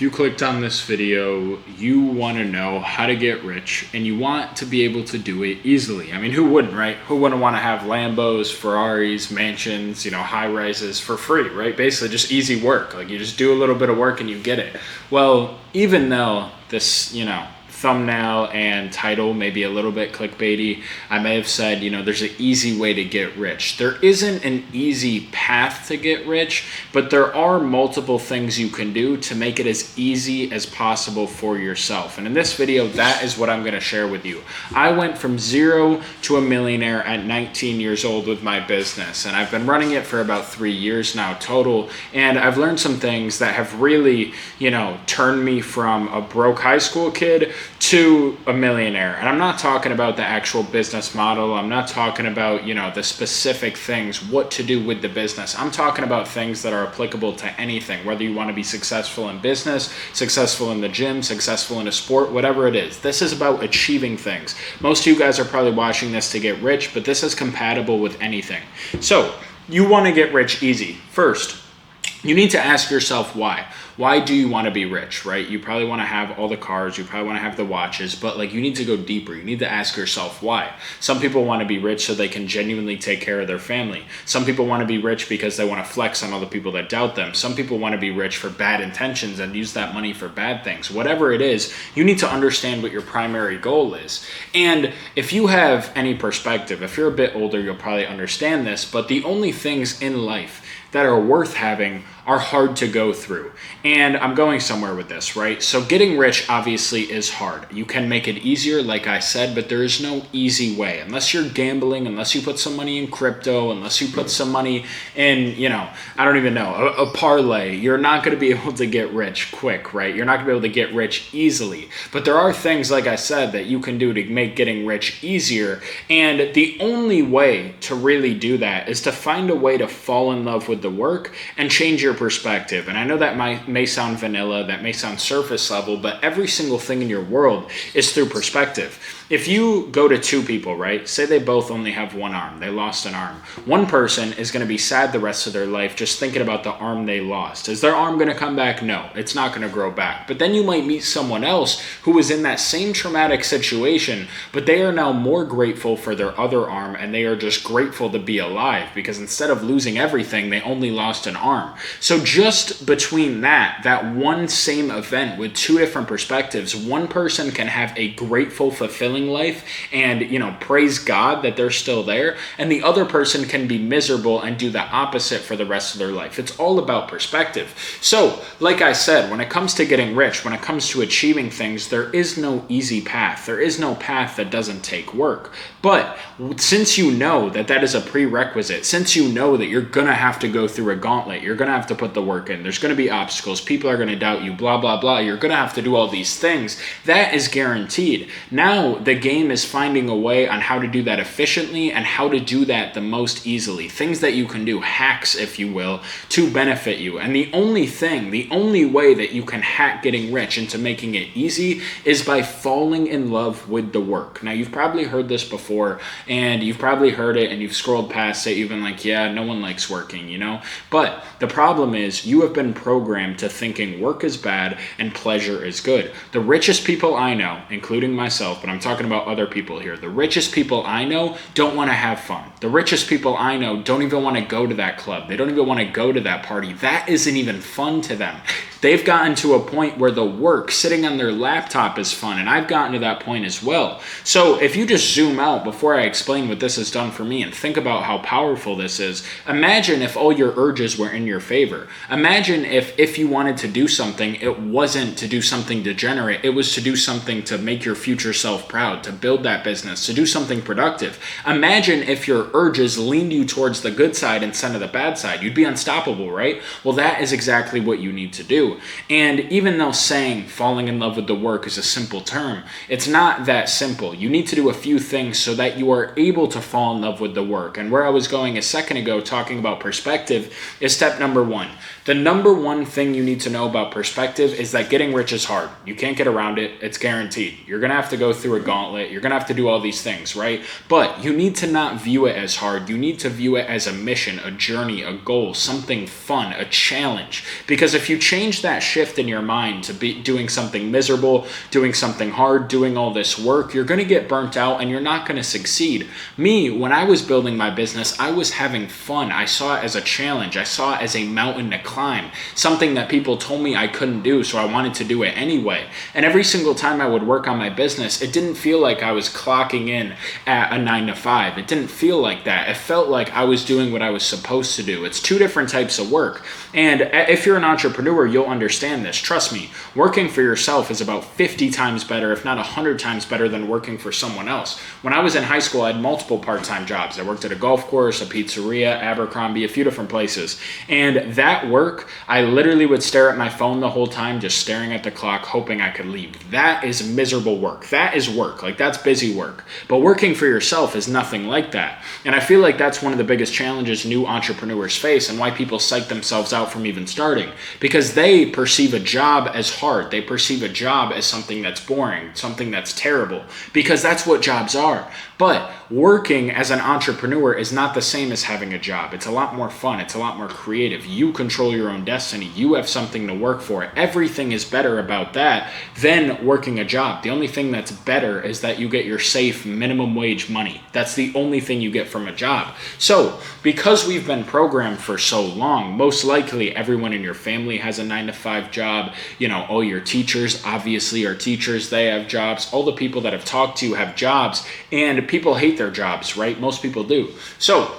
If you clicked on this video, you want to know how to get rich and you want to be able to do it easily. I mean, who wouldn't, right? Who wouldn't want to have Lambos, Ferraris, mansions, high rises for free, right? Basically just easy work. Like you just do a little bit of work and you get it. Well, even though this, thumbnail and title may be a little bit clickbaity, I may have said, there's an easy way to get rich. There isn't an easy path to get rich, but there are multiple things you can do to make it as easy as possible for yourself. And in this video, that is what I'm going to share with you. I went from zero to a millionaire at 19 years old with my business, and I've been running it for about 3 years now total. And I've learned some things that have really, turned me from a broke high school kid to a millionaire. And I'm not talking about the actual business model. I'm not talking about, the specific things, what to do with the business. I'm talking about things that are applicable to anything, whether you want to be successful in business, successful in the gym, successful in a sport, whatever it is. This is about achieving things. Most of you guys are probably watching this to get rich, but this is compatible with anything. So you want to get rich easy. First, you need to ask yourself why. Why do you want to be rich, right? You probably want to have all the cars, you probably want to have the watches, but you need to go deeper. You need to ask yourself why. Some people want to be rich so they can genuinely take care of their family. Some people want to be rich because they want to flex on all the people that doubt them. Some people want to be rich for bad intentions and use that money for bad things. Whatever it is, you need to understand what your primary goal is. And if you have any perspective, if you're a bit older, you'll probably understand this, but the only things in life that are worth having are hard to go through. And I'm going somewhere with this, right? So getting rich obviously is hard. You can make it easier, like I said, but there is no easy way. Unless you're gambling, unless you put some money in crypto, unless you put some money in, I don't even know, a parlay, you're not going to be able to get rich quick, right? You're not going to be able to get rich easily. But there are things, like I said, that you can do to make getting rich easier. And the only way to really do that is to find a way to fall in love with the work and change your perspective. And I know that may sound vanilla, that may sound surface level, but every single thing in your world is through perspective. If you go to two people, right, say they both only have one arm, they lost an arm. One person is going to be sad the rest of their life just thinking about the arm they lost. Is their arm going to come back? No, it's not going to grow back. But then you might meet someone else who was in that same traumatic situation, but they are now more grateful for their other arm, and they are just grateful to be alive because instead of losing everything, they only lost an arm. So just between that one same event with two different perspectives, one person can have a grateful, fulfilling life and praise God that they're still there, and the other person can be miserable and do the opposite for the rest of their life. It's all about perspective. So like I said, when it comes to getting rich, when it comes to achieving things, there is no easy path. There is no path that doesn't take work. But since you know that that is a prerequisite, since you know that you're gonna have to go through a gauntlet, you're gonna have to put the work in, there's gonna be obstacles, people are gonna doubt you, blah blah blah, you're gonna have to do all these things, that is guaranteed. Now the game is finding a way on how to do that efficiently and how to do that the most easily. Things that you can do, hacks if you will, to benefit you. And the only way that you can hack getting rich into making it easy is by falling in love with the work. Now you've probably heard this before, and you've probably heard it and you've scrolled past it, you've been like, yeah, no one likes working, But the problem is you have been programmed to thinking work is bad and pleasure is good. The richest people I know, including myself, but I'm talking about other people here, the richest people I know don't want to have fun. The richest people I know don't even want to go to that club. They don't even want to go to that party. That isn't even fun to them. They've gotten to a point where the work sitting on their laptop is fun, and I've gotten to that point as well. So if you just zoom out before I explain what this has done for me and think about how powerful this is, imagine if all your urges were in your favor. Imagine if you wanted to do something, it wasn't to do something degenerate, it was to do something to make your future self proud, to build that business, to do something productive. Imagine if your urges leaned you towards the good side instead of the bad side. You'd be unstoppable, right? Well, that is exactly what you need to do. And even though saying falling in love with the work is a simple term, it's not that simple. You need to do a few things so that you are able to fall in love with the work. And where I was going a second ago talking about perspective is step number one. The number one thing you need to know about perspective is that getting rich is hard. You can't get around it. It's guaranteed. You're going to have to go through a gauntlet. You're going to have to do all these things, right? But you need to not view it as hard. You need to view it as a mission, a journey, a goal, something fun, a challenge. Because if you change that shift in your mind to be doing something miserable, doing something hard, doing all this work, you're going to get burnt out and you're not going to succeed. Me, when I was building my business, I was having fun. I saw it as a challenge. I saw it as a mountain to climb, something that people told me I couldn't do, so I wanted to do it anyway. And every single time I would work on my business, it didn't feel like I was clocking in at a 9 to 5. It didn't feel like that. It felt like I was doing what I was supposed to do. It's two different types of work. And if you're an entrepreneur, you'll understand this. Trust me, working for yourself is about 50 times better, if not 100 times better than working for someone else. When I was in high school, I had multiple part-time jobs. I worked at a golf course, a pizzeria, Abercrombie, a few different places. And that work, I literally would stare at my phone the whole time, just staring at the clock, hoping I could leave. That is miserable work. That is work. Like, that's busy work. But working for yourself is nothing like that. And I feel like that's one of the biggest challenges new entrepreneurs face and why people psych themselves out from even starting. Because they perceive a job as hard. They perceive a job as something that's boring, something that's terrible, because that's what jobs are. But working as an entrepreneur is not the same as having a job. It's a lot more fun. It's a lot more creative. You control your own destiny. You have something to work for. Everything is better about that than working a job. The only thing that's better is that you get your safe minimum wage money. That's the only thing you get from a job. So because we've been programmed for so long, most likely everyone in your family has a 9 to 5 job. You know, all your teachers obviously are teachers. They have jobs. All the people that I've talked to have jobs, and people hate their jobs, right? Most people do. So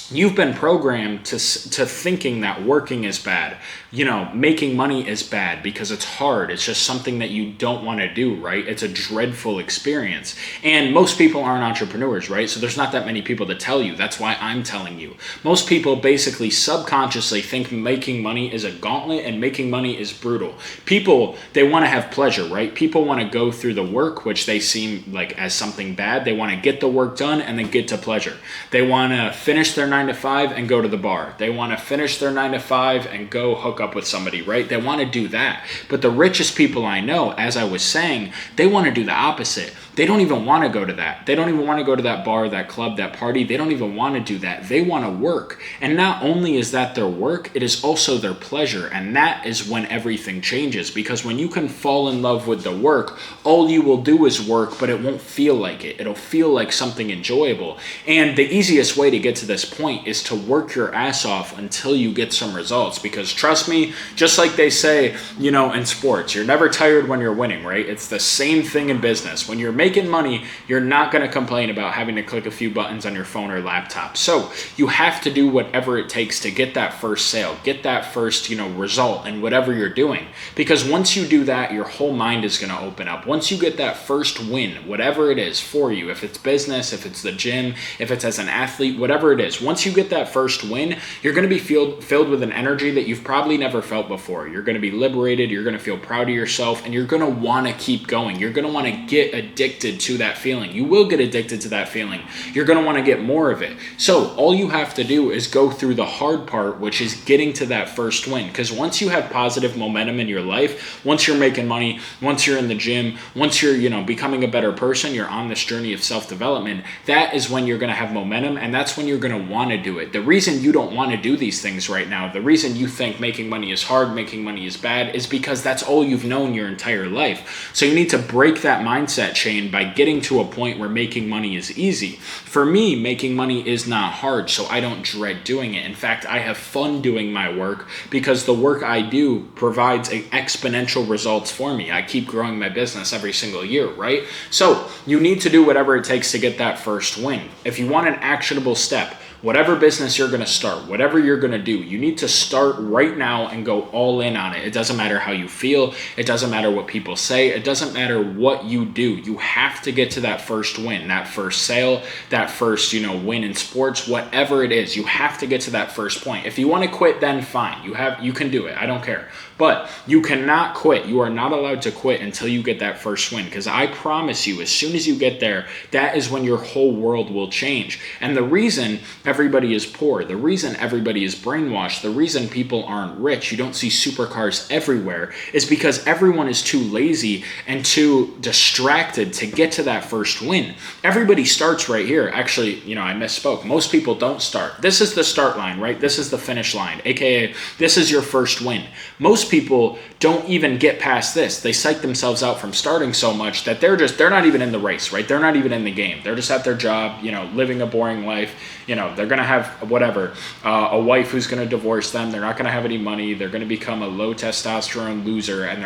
you've been programmed to thinking that working is bad. You know, making money is bad because it's hard. It's just something that you don't want to do, right? It's a dreadful experience. And most people aren't entrepreneurs, right? So there's not that many people to tell you. That's why I'm telling you. Most people basically subconsciously think making money is a gauntlet and making money is brutal. People, they want to have pleasure, right? People want to go through the work, which they seem like as something bad. They want to get the work done and then get to pleasure. They want to finish their 9 to 5 and go to the bar. They want to finish their 9 to 5 and go hook up with somebody, right? They want to do that. But the richest people I know, as I was saying, they want to do the opposite. They don't even want to go to that. They don't even want to go to that bar, that club, that party. They don't even want to do that. They want to work. And not only is that their work, it is also their pleasure. And that is when everything changes. Because when you can fall in love with the work, all you will do is work, but it won't feel like it. It'll feel like something enjoyable. And the easiest way to get to this point is to work your ass off until you get some results. Because trust me, just like they say, you know, in sports, you're never tired when you're winning, right? It's the same thing in business. When you're making money, you're not going to complain about having to click a few buttons on your phone or laptop. So you have to do whatever it takes to get that first sale, get that first, result in whatever you're doing. Because once you do that, your whole mind is going to open up. Once you get that first win, whatever it is for you, if it's business, if it's the gym, if it's as an athlete, whatever it is, once you get that first win, you're going to be filled with an energy that you've probably never felt before. You're going to be liberated. You're going to feel proud of yourself, and you're going to want to keep going. You're going to want to get addicted to that feeling. You will get addicted to that feeling. You're going to want to get more of it. So all you have to do is go through the hard part, which is getting to that first win. Because once you have positive momentum in your life, once you're making money, once you're in the gym, once you're, becoming a better person, you're on this journey of self-development, that is when you're going to have momentum, and that's when you're going to want to do it. The reason you don't want to do these things right now, the reason you think making money is hard, making money is bad, is because that's all you've known your entire life. So you need to break that mindset chain by getting to a point where making money is easy. For me, making money is not hard, so I don't dread doing it. In fact, I have fun doing my work because the work I do provides exponential results for me. I keep growing my business every single year, right? So you need to do whatever it takes to get that first win. If you want an actionable step, whatever business you're going to start, whatever you're going to do, you need to start right now and go all in on it. It doesn't matter how you feel. It doesn't matter what people say. It doesn't matter what you do. You have to get to that first win, that first sale, that first, win in sports, whatever it is. You have to get to that first point. If you want to quit, then fine. You can do it. I don't care. But you cannot quit. You are not allowed to quit until you get that first win. Because I promise you, as soon as you get there, that is when your whole world will change. And the reason everybody is poor, the reason everybody is brainwashed, the reason people aren't rich, you don't see supercars everywhere, is because everyone is too lazy and too distracted to get to that first win. Everybody starts right here. Actually, I misspoke. Most people don't start. This is the start line, right? This is the finish line, aka this is your first win. Most people don't even get past this. They psych themselves out from starting so much that they're not even in the race, right? They're not even in the game. They're just at their job, living a boring life. They're going to have whatever, a wife who's going to divorce them. They're not going to have any money. They're going to become a low testosterone loser, and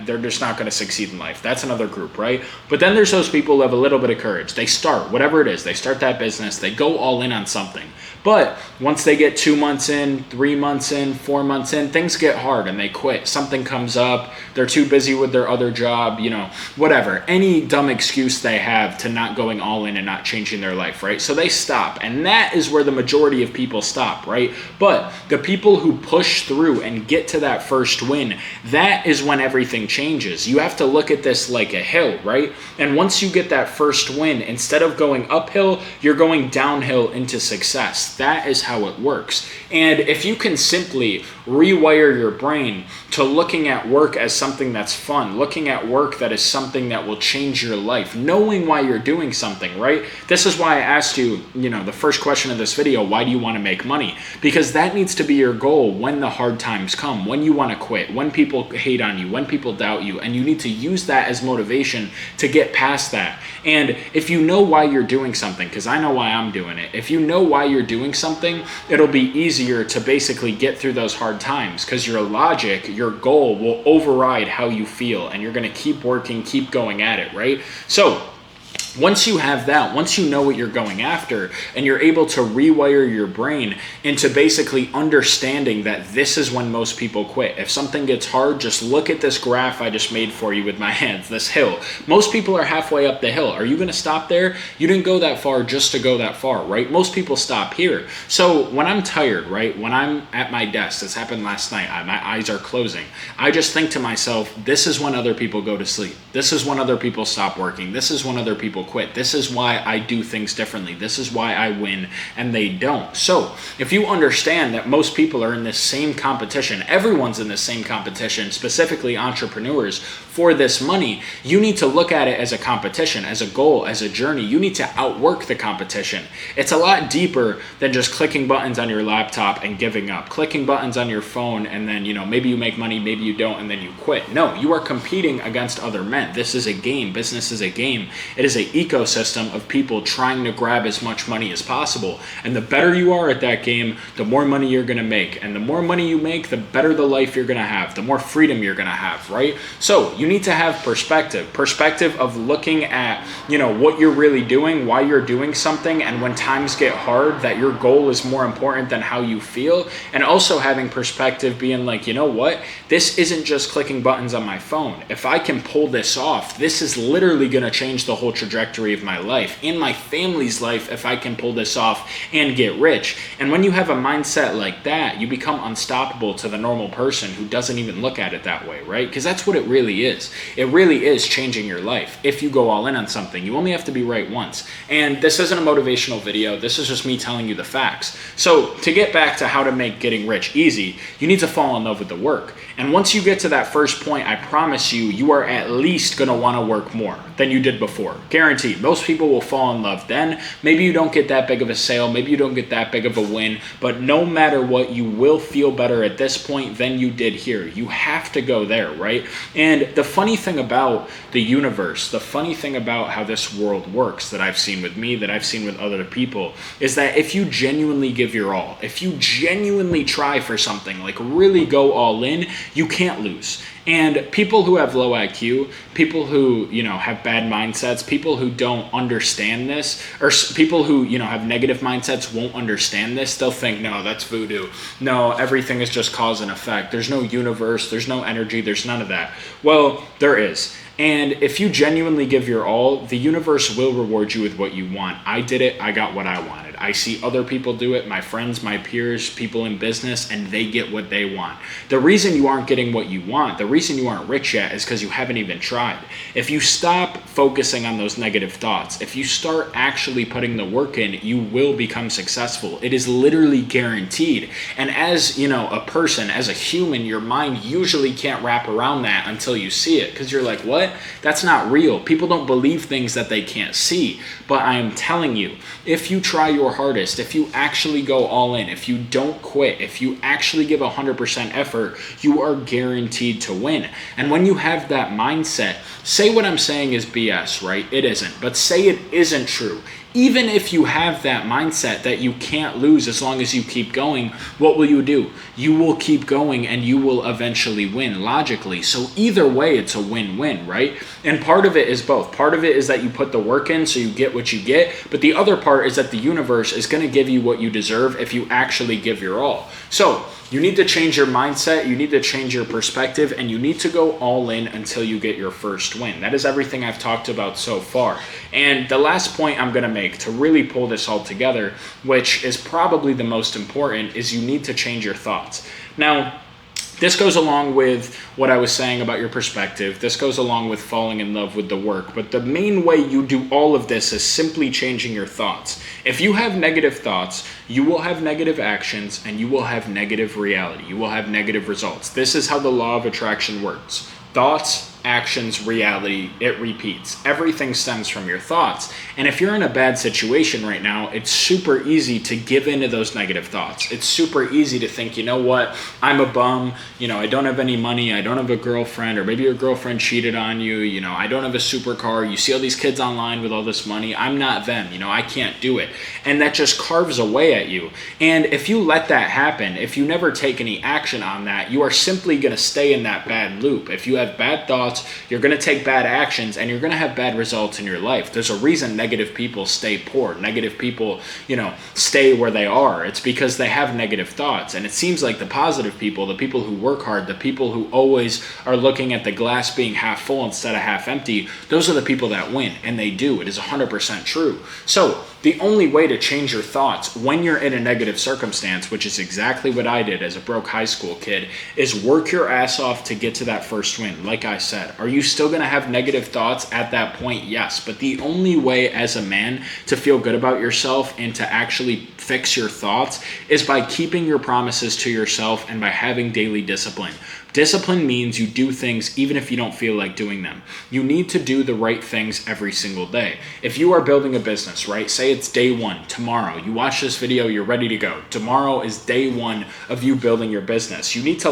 they're just not going to succeed in life. That's another group, right? But then there's those people who have a little bit of courage. They start, whatever it is, they start that business, they go all in on something. But once they get 2 months in, 3 months in, 4 months in, things get hard and they quit. Something comes up, they're too busy with their other job, whatever. Any dumb excuse they have to not going all in and not changing their life, right? So they stop. And that is where the majority of people stop, right? But the people who push through and get to that first win, that is when everything changes. You have to look at this like a hill, right? And once you get that first win, instead of going uphill, you're going downhill into success. That is how it works. And if you can simply rewire your brain to looking at work as something that's fun, looking at work that is something that will change your life, knowing why you're doing something, right? This is why I asked you, the first question of this video, why do you want to make money? Because that needs to be your goal when the hard times come, when you want to quit, when people hate on you, when people doubt you, and you need to use that as motivation to get past that. And if you know why you're doing something, because I know why I'm doing it, if you know why you're doing something, it'll be easier to basically get through those hard times, because your logic, your goal will override how you feel, and you're going to keep working, keep going at it, right? So once you have that, once you know what you're going after, and you're able to rewire your brain into basically understanding that this is when most people quit. If something gets hard, just look at this graph I just made for you with my hands, this hill. Most people are halfway up the hill. Are you going to stop there? You didn't go that far just to go that far, right? Most people stop here. So when I'm tired, right, when I'm at my desk, this happened last night, my eyes are closing, I just think to myself, this is when other people go to sleep. This is when other people stop working. This is when other people quit. This is why I do things differently. This is why I win and they don't. So if you understand that most people are in this same competition, everyone's in this same competition, specifically entrepreneurs, for this money, you need to look at it as a competition, as a goal, as a journey. You need to outwork the competition. It's a lot deeper than just clicking buttons on your laptop and giving up, clicking buttons on your phone, and then, maybe you make money, maybe you don't, and then you quit. No, you are competing against other men. This is a game. Business is a game. It is an ecosystem of people trying to grab as much money as possible. And the better you are at that game, the more money you're going to make. And the more money you make, the better the life you're going to have, the more freedom you're going to have, right? So you need to have perspective of looking at, what you're really doing, why you're doing something, and when times get hard, that your goal is more important than how you feel. And also having perspective, being like, what? This isn't just clicking buttons on my phone. If I can pull this off, this is literally going to change the whole trajectory of my life and my family's life if I can pull this off and get rich. And when you have a mindset like that, you become unstoppable to the normal person who doesn't even look at it that way, right? Because that's what it really is. It really is changing your life. If you go all in on something, you only have to be right once. And this isn't a motivational video. This is just me telling you the facts. So to get back to how to make getting rich easy, you need to fall in love with the work. And once you get to that first point, I promise you, you are at least going to want to work more than you did before. Guaranteed. Most people will fall in love then. Maybe you don't get that big of a sale. Maybe you don't get that big of a win. But no matter what, you will feel better at this point than you did here. You have to go there, right? And the funny thing about the universe, the funny thing about how this world works that I've seen with me, that I've seen with other people, is that if you genuinely give your all, if you genuinely try for something, like really go all in, you can't lose. And people who have low IQ, people who, have bad mindsets, people who don't understand this, or people who, have negative mindsets won't understand this. They'll think, no, that's voodoo. No, everything is just cause and effect. There's no universe. There's no energy. There's none of that. Well, there is. And if you genuinely give your all, the universe will reward you with what you want. I did it. I got what I wanted. I see other people do it, my friends, my peers, people in business, and they get what they want. The reason you aren't getting what you want, the reason you aren't rich yet, is because you haven't even tried. If you stop focusing on those negative thoughts, if you start actually putting the work in, you will become successful. It is literally guaranteed. And as a person, as a human, your mind usually can't wrap around that until you see it, because you're like, what? That's not real. People don't believe things that they can't see. But I am telling you, if you try your hardest, if you actually go all in, if you don't quit, if you actually give 100% effort, you are guaranteed to win. And when you have that mindset, say what I'm saying is BS, right? It isn't. But say it isn't true. Even if you have that mindset that you can't lose as long as you keep going, what will you do? You will keep going and you will eventually win logically. So either way, it's a win-win, right? And part of it is both. Part of it is that you put the work in so you get what you get. But the other part is that the universe is going to give you what you deserve if you actually give your all. So you need to change your mindset, you need to change your perspective, and you need to go all in until you get your first win. That is everything I've talked about so far. And the last point I'm going to make to really pull this all together, which is probably the most important, is you need to change your thoughts. Now, this goes along with what I was saying about your perspective. This goes along with falling in love with the work. But the main way you do all of this is simply changing your thoughts. If you have negative thoughts, you will have negative actions and you will have negative reality. You will have negative results. This is how the law of attraction works. Thoughts, actions, reality, it repeats. Everything stems from your thoughts. And if you're in a bad situation right now, it's super easy to give into those negative thoughts. It's super easy to think, you know what, I'm a bum, I don't have any money, I don't have a girlfriend, or maybe your girlfriend cheated on you, I don't have a supercar, you see all these kids online with all this money, I'm not them, I can't do it. And that just carves away at you. And if you let that happen, if you never take any action on that, you are simply going to stay in that bad loop. If you have bad thoughts, you're going to take bad actions and you're going to have bad results in your life. There's a reason negative people stay poor. Negative people, stay where they are. It's because they have negative thoughts. And it seems like the positive people, the people who work hard, the people who always are looking at the glass being half full instead of half empty, those are the people that win. And they do. It is 100% true. So the only way to change your thoughts when you're in a negative circumstance, which is exactly what I did as a broke high school kid, is work your ass off to get to that first win. Like I said, are you still going to have negative thoughts at that point? Yes. But the only way as a man to feel good about yourself and to actually fix your thoughts is by keeping your promises to yourself and by having daily discipline. Discipline means you do things even if you don't feel like doing them. You need to do the right things every single day. If you are building a business, right? Say it's day one, tomorrow. You watch this video, you're ready to go. Tomorrow is day one of you building your business. You need to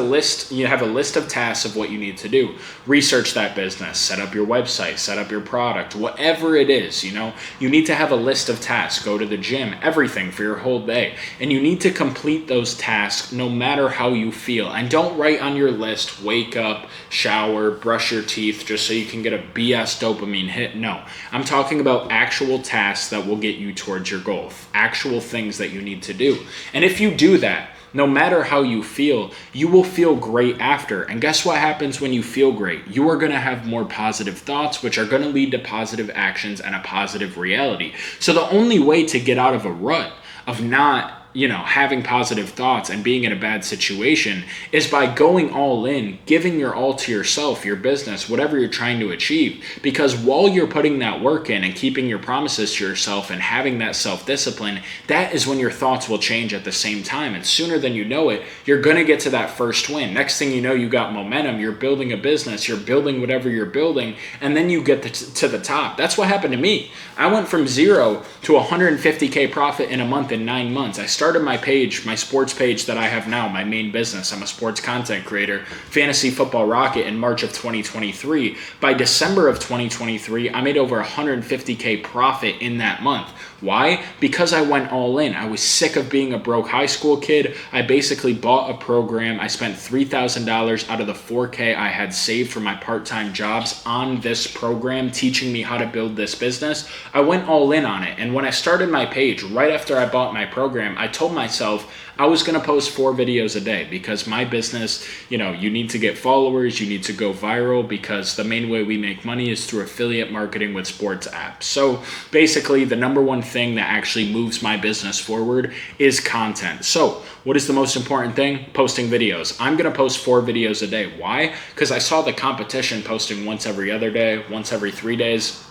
have a list of tasks of what you need to do. Research that business, set up your website, set up your product, whatever it is, you need to have a list of tasks. Go to the gym, everything for your whole day. And you need to complete those tasks no matter how you feel. And don't write on your list, wake up, shower, brush your teeth just so you can get a BS dopamine hit. No, I'm talking about actual tasks that will get you towards your goal, actual things that you need to do. And if you do that, no matter how you feel, you will feel great after. And guess what happens when you feel great? You are going to have more positive thoughts, which are going to lead to positive actions and a positive reality. So the only way to get out of a rut of not having positive thoughts and being in a bad situation is by going all in, giving your all to yourself, your business, whatever you're trying to achieve. Because while you're putting that work in and keeping your promises to yourself and having that self-discipline, that is when your thoughts will change at the same time. And sooner than you know it, you're going to get to that first win. Next thing you know, you got momentum, you're building a business, you're building whatever you're building, and then you get to the top. That's what happened to me. I went from zero to 150K profit in a month in 9 months. I started my page, my sports page that I have now, my main business. I'm a sports content creator, Fantasy Football Rocket, in March of 2023. By December of 2023, I made over 150K profit in that month. Why? Because I went all in. I was sick of being a broke high school kid. I basically bought a program. I spent $3,000 out of the $4K I had saved from my part-time jobs on this program, teaching me how to build this business. I went all in on it. And when I started my page, right after I bought my program, I told myself I was going to post 4 videos a day because my business, you need to get followers, you need to go viral, because the main way we make money is through affiliate marketing with sports apps. So basically, the number one thing that actually moves my business forward is content. So what is the most important thing? Posting videos. I'm going to post 4 videos a day. Why? Because I saw the competition posting once every other day, once every 3 days,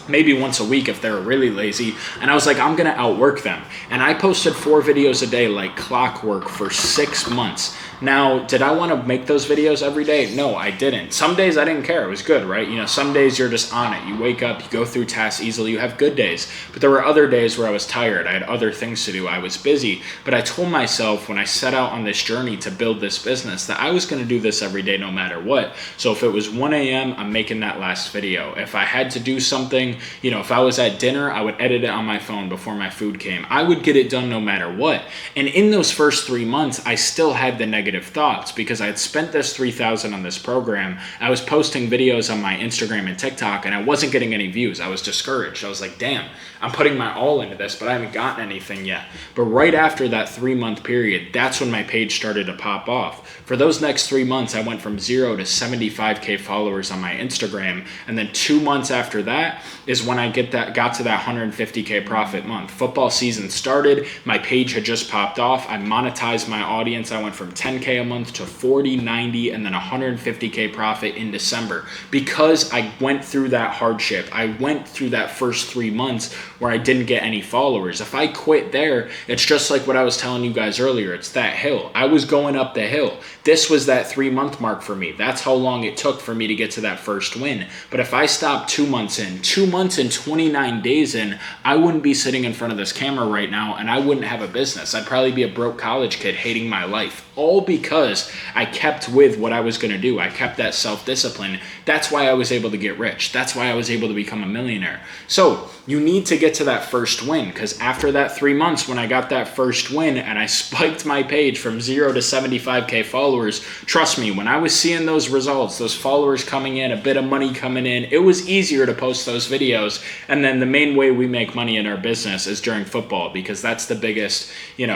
maybe once a week if they're really lazy. And I was like, I'm going to outwork them. And I posted 4 videos a day like clockwork for 6 months. Now, did I want to make those videos every day? No, I didn't. Some days I didn't care. It was good, right? Some days you're just on it. You wake up, you go through tasks easily, you have good days. But there were other days where I was tired. I had other things to do. I was busy. But I told myself when I set out on this journey to build this business that I was going to do this every day no matter what. So if it was 1 a.m., I'm making that last video. If I had to do something, if I was at dinner, I would edit it on my phone before my food came. I would get it done no matter what. And in those first 3 months, I still had the negative thoughts because I had spent this $3,000 on this program. I was posting videos on my Instagram and TikTok and I wasn't getting any views. I was discouraged. I was like, damn, I'm putting my all into this, but I haven't gotten anything yet. But right after that 3-month period, that's when my page started to pop off. For those next 3 months, I went from 0 to 75K followers on my Instagram. And then 2 months after that is when I got to that 150K profit month. Football season started. My page had just popped off. I monetized my audience. I went from 10K a month to 40, 90, and then 150K profit in December because I went through that hardship. I went through that first 3 months where I didn't get any followers. If I quit there, it's just like what I was telling you guys earlier. It's that hill. I was going up the hill. This was that 3-month mark for me. That's how long it took for me to get to that first win. But if I stopped 2 months in, 2 months and 29 days in, I wouldn't be sitting in front of this camera right now and I wouldn't have a business. I'd probably be a broke college kid hating my life. All because I kept with what I was going to do. I kept that self-discipline. That's why I was able to get rich. That's why I was able to become a millionaire. So you need to get to that first win, because after that 3 months, when I got that first win and I spiked my page from 0 to 75K followers, trust me, when I was seeing those results, those followers coming in, a bit of money coming in, it was easier to post those videos. And then the main way we make money in our business is during football, because that's the biggest,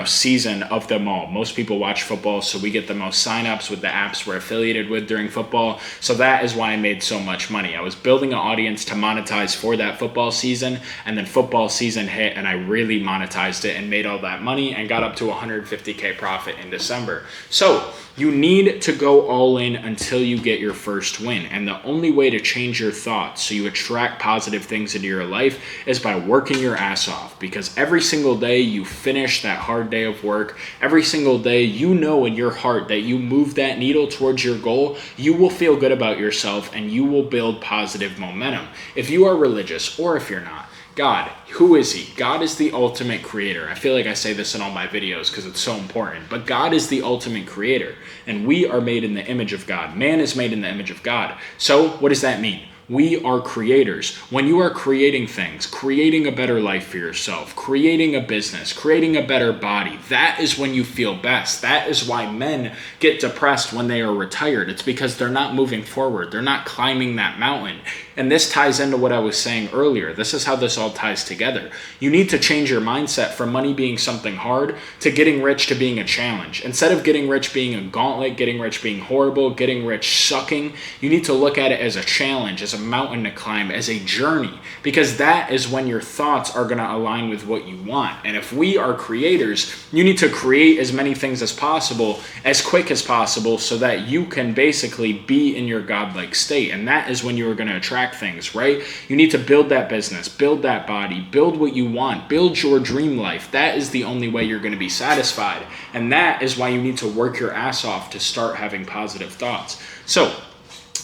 season of them all. Most people watch football, so we get the most signups with the apps we're affiliated with during football. So that is why I made so much money. I was building an audience to monetize for that football season, and then football season hit and I really monetized it and made all that money and got up to 150K profit in December. So you need to go all in until you get your first win. And the only way to change your thoughts so you attract positive things into your life is by working your ass off. Because every single day you finish that hard day of work, every single day you know in your heart that you move that needle towards your goal, you will feel good about yourself and you will build positive momentum. If you are religious or if you're not, God, who is he? God is the ultimate creator. I feel like I say this in all my videos because it's so important, but God is the ultimate creator and we are made in the image of God. Man is made in the image of God. So what does that mean? We are creators. When you are creating things, creating a better life for yourself, creating a business, creating a better body, that is when you feel best. That is why men get depressed when they are retired. It's because they're not moving forward. They're not climbing that mountain. And this ties into what I was saying earlier. This is how this all ties together. You need to change your mindset from money being something hard to getting rich to being a challenge. Instead of getting rich being a gauntlet, getting rich being horrible, getting rich sucking, you need to look at it as a challenge, as a mountain to climb, as a journey, because that is when your thoughts are going to align with what you want. And if we are creators, you need to create as many things as possible, as quick as possible, so that you can basically be in your godlike state. And that is when you are going to attract things, right? You need to build that business, build that body, build what you want, build your dream life. That is the only way you're going to be satisfied. And that is why you need to work your ass off to start having positive thoughts. So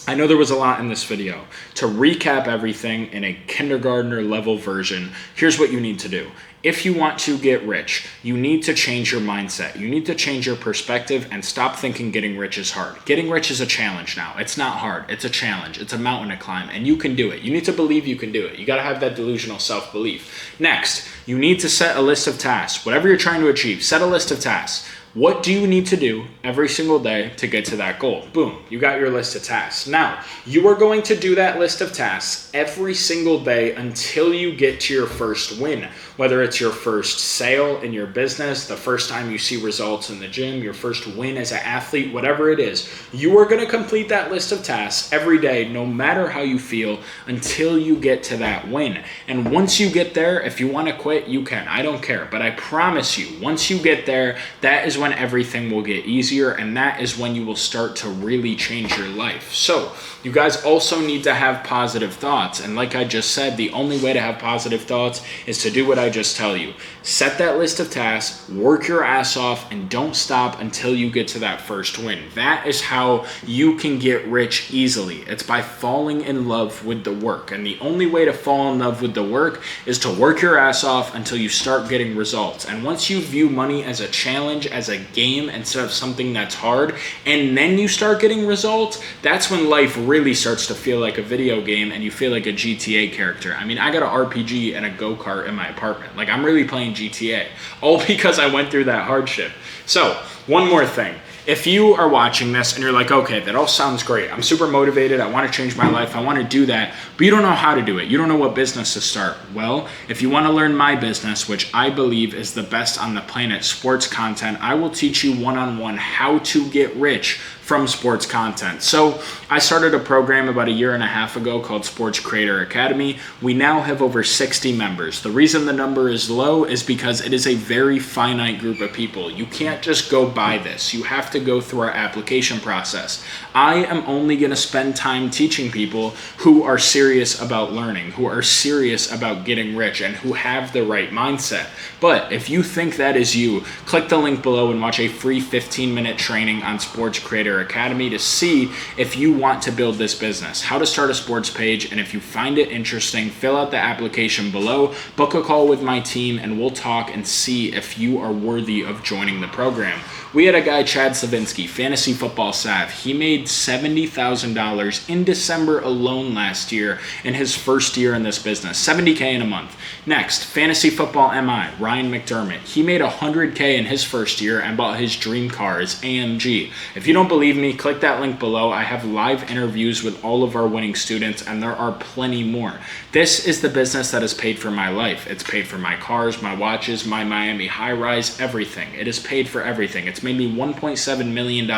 I know there was a lot in this video. To recap everything in a kindergartner level version, here's what you need to do. If you want to get rich, you need to change your mindset. You need to change your perspective and stop thinking getting rich is hard. Getting rich is a challenge now. It's not hard. It's a challenge. It's a mountain to climb, and you can do it. You need to believe you can do it. You got to have that delusional self-belief. Next, you need to set a list of tasks. Whatever you're trying to achieve, set a list of tasks. What do you need to do every single day to get to that goal? Boom, you got your list of tasks. Now, you are going to do that list of tasks every single day until you get to your first win. Whether it's your first sale in your business, the first time you see results in the gym, your first win as an athlete, whatever it is, you are going to complete that list of tasks every day, no matter how you feel, until you get to that win. And once you get there, if you want to quit, you can. I don't care. But I promise you, once you get there, that is when everything will get easier, and that is when you will start to really change your life. So you guys also need to have positive thoughts. And like I just said, the only way to have positive thoughts is to do what I just tell you. Set that list of tasks, work your ass off, and don't stop until you get to that first win. That is how you can get rich easily. It's by falling in love with the work. And the only way to fall in love with the work is to work your ass off until you start getting results. And once you view money as a challenge, as a game, instead of something that's hard, and then you start getting results, that's when life really starts to feel like a video game and you feel like a GTA character. I mean, I got an RPG and a go-kart in my apartment. Like, I'm really playing GTA, all because I went through that hardship. So, one more thing. If you are watching this and you're like, okay, that all sounds great. I'm super motivated. I want to change my life. I want to do that. But you don't know how to do it. You don't know what business to start. Well, if you want to learn my business, which I believe is the best on the planet, sports content, I will teach you one-on-one how to get rich from sports content. So I started a program about 1.5 years ago called Sports Creator Academy. We now have over 60 members. The reason the number is low is because it is a very finite group of people. You can't just go buy this. You have to go through our application process. I am only going to spend time teaching people who are serious about learning, who are serious about getting rich, and who have the right mindset. But if you think that is you, click the link below and watch a free 15-minute training on Sports Creator Academy to see if you want to build this business, how to start a sports page, and if you find it interesting, fill out the application below, book a call with my team, and we'll talk and see if you are worthy of joining the program. We had a guy, Chad Slavinsky, fantasy football sav. He made $70,000 in December alone last year in his first year in this business, $70K in a month. Next, fantasy football MI, Ryan McDermott. He made $100K in his first year and bought his dream car, his AMG. If you don't believe me, click that link below. I have live interviews with all of our winning students, and there are plenty more. This is the business that has paid for my life. It's paid for my cars, my watches, my Miami high-rise, everything. It is paid for everything. It's made me $1.7 million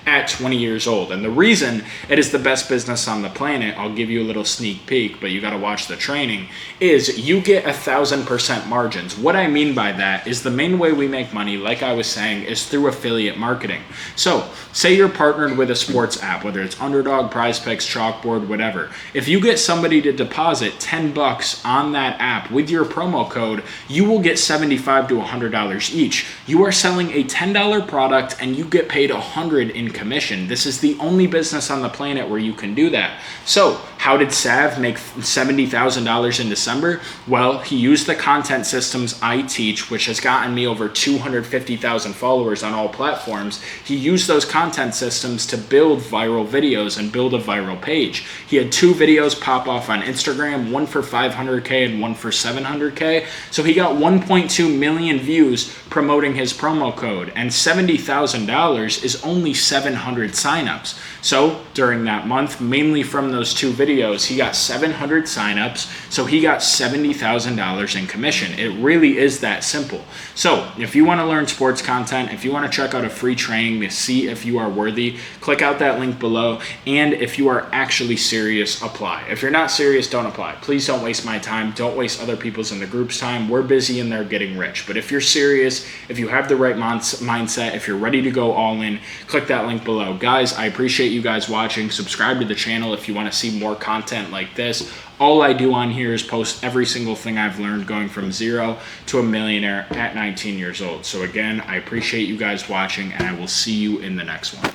at 20 years old. And the reason it is the best business on the planet, I'll give you a little sneak peek, but you got to watch the training, is you get 1,000% margins. What I mean by that is the main way we make money, like I was saying, is through affiliate marketing. So say you're partnered with a sports app, whether it's Underdog, Prize Picks, Chalkboard, whatever. If you get somebody to deposit $10 on that app with your promo code, you will get $75 to $100 each. You are selling a $10 product and you get paid $100 in commission. This is the only business on the planet where you can do that. So how did Sav make $70,000 in December? Well, he used the content systems I teach, which has gotten me over 250,000 followers on all platforms. He used those content systems to build viral videos and build a viral page. He had 2 videos pop off on Instagram, one for 500K and one for 700K. So he got 1.2 million views promoting his promo code, and $70,000 is only 700 signups. So during that month, mainly from those 2 videos, he got 700 signups. So he got $70,000 in commission. It really is that simple. So if you want to learn sports content, if you want to check out a free training to see if you are worthy, click out that link below. And if you are actually serious, apply. If you're not serious, don't apply. Please don't waste my time. Don't waste other people's in the group's time. We're busy and they're getting rich. But if you're serious, if you have the right mindset, if you're ready to go all in, click that link below. Guys, I appreciate you guys watching. Subscribe to the channel if you want to see more content like this. All I do on here is post every single thing I've learned going from 0 to a millionaire at 19 years old. So again, I appreciate you guys watching, and I will see you in the next one.